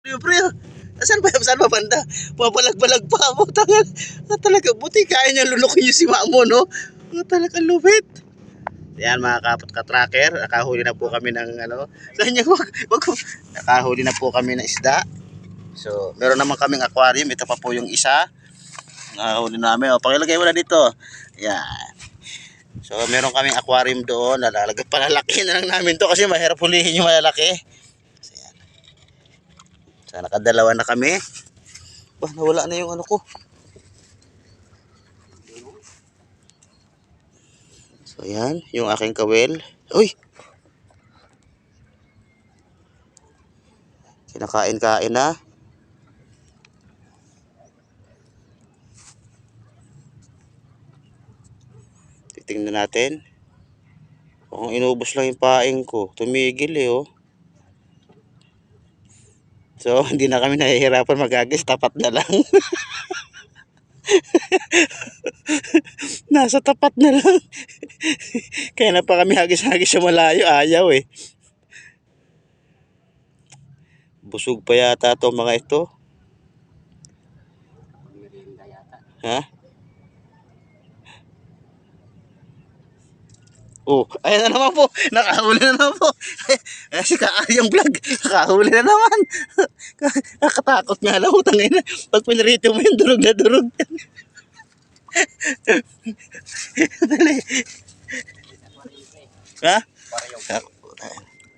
Pre, saan ba banda? Pabalag-balag pa mo, tangal. Talaga, buti kaya niya lunukin yung si Mamo, no? Talaga lupit. Yan mga katracker, nakahuli na po kami ng ano. Saan niya, wag, nakahuli na po kami ng isda. So, meron naman kaming aquarium. Ito pa po yung isa. Nakahuli namin. O, pakilagay mo na dito. Yan. So, meron kaming aquarium doon. Palalaki na lang namin to kasi mahirap hulihin yung malalaki. So, nakadalawa na kami. Bah, nawala na yung ano ko. So, yan. Yung aking kawel. Uy! Kinakain-kain na. Titingnan natin. Kung inubos lang yung paing ko. Tumigil eh, oh. So, hindi na kami nahihirapan magagis. Tapat na lang. Nasa tapat na lang. Kaya na pa kami hagis-hagis sa malayo. Ayaw eh. Busog pa yata to mga ito. Ha? Oh, ayan na naman po. Nakahuli na naman po. Ay, si Kaaryang Vlog. Nakahuli na naman. Nakatakot nga lang. Utangin na. Pag pinarito mo yung durog na durog. Dali. Ha?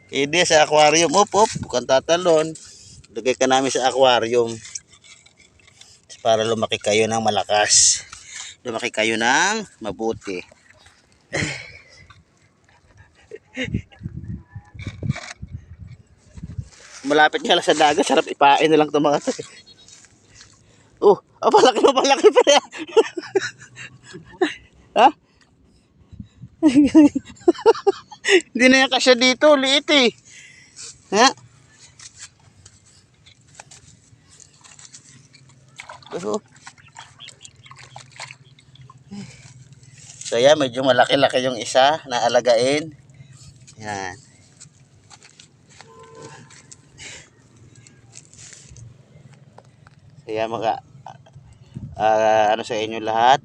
Hindi, sa aquarium. Op. Bukan tatalon. Lagay ka namin sa aquarium. Para lumaki kayo ng malakas. Lumaki kayo ng mabuti. Malapit nga lang sa dagat. Sarap ipain na lang ito mga ito. Oh, palaki pa yan. Ha? Hindi na yan kasya dito. Liit eh. Ha? So yan, medyo malaki-laki yung isa na alagain. Yan. So yan mga ano sa inyo lahat.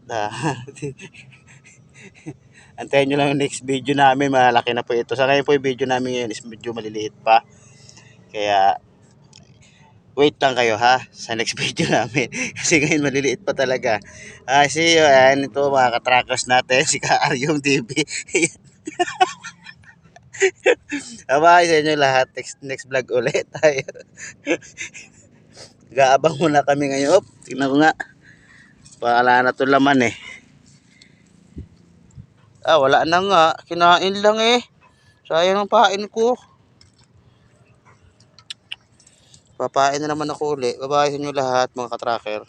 Antayin nyo lang yung next video namin. Malaki na po ito. Sa ngayon po yung video namin ngayon is medyo maliliit pa. Kaya wait lang kayo ha sa next video namin. Kasi ngayon maliliit pa talaga. See you. Ayan ito mga katrackers natin. Si Kaaryong TV. Bye sa inyo lahat. Next vlog ulit tayo. Gaabang muna kami ngayon. Tingnan ko nga. Wala na to laman eh. Wala na nga. Kinain lang eh. Sayang ang pain ko. Papain na naman ako ulit. Bye-bye sa inyo lahat mga katracker.